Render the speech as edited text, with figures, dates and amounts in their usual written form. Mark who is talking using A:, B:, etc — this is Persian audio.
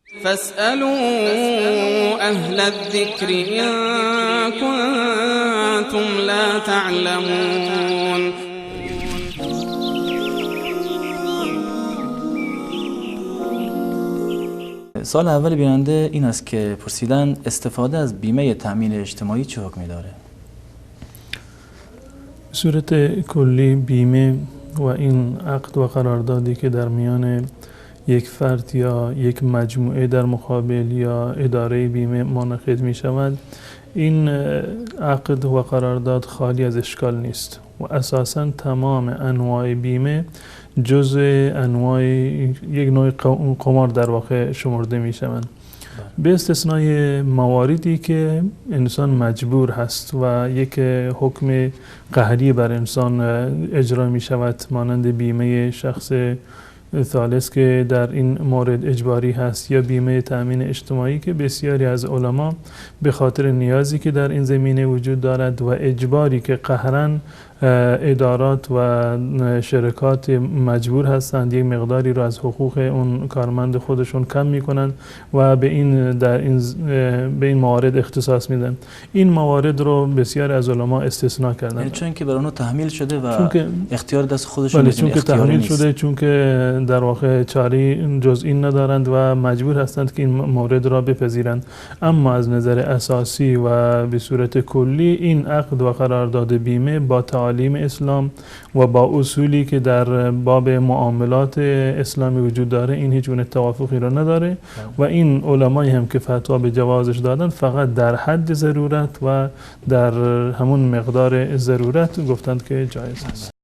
A: فاسألوا أهل الذكر إن كنتم لا تعلمون.
B: سوال اول بیننده این است که پرسیدن استفاده از بیمه تأمین اجتماعی چه حکمی داره؟
C: به صورت کلی بیمه و این عقد و قراردادی که در میان یک فرد یا یک مجموعه در مقابل یا اداره بیمه منعقد می شود، این عقد و قرارداد خالی از اشکال نیست و اساساً تمام انواع بیمه جزء انواع یک نوع قمار در واقع شمرده می شوند، به استثنای مواردی که انسان مجبور هست و یک حکم قهری بر انسان اجرا می شود، مانند بیمه شخص ثالث که در این مورد اجباری هست یا بیمه تأمین اجتماعی که بسیاری از علما به خاطر نیازی که در این زمینه وجود دارد و اجباری که قهراً ادارات و شرکات مجبور هستند یک مقداری رو از حقوق اون کارمند خودشون کم میکنند و به این موارد اختصاص میدن. این موارد رو بسیاری از علما استثناء کردن،
B: یعنی چون که بر اونها تحمیل شده و اختیار دست خودشون
C: نیست. چون که تحمیل شده، چون که در واقع چاری جز این ندارند و مجبور هستند که این مورد را بپذیرند. اما از نظر اساسی و به صورت کلی این عقد و قرارداد بیمه با تعالیم اسلام و با اصولی که در باب معاملات اسلامی وجود داره این هیچ گونه توافقی را نداره و این علمایی هم که فتوا به جوازش دادن فقط در حد ضرورت و در همون مقدار ضرورت گفتند که جایز است.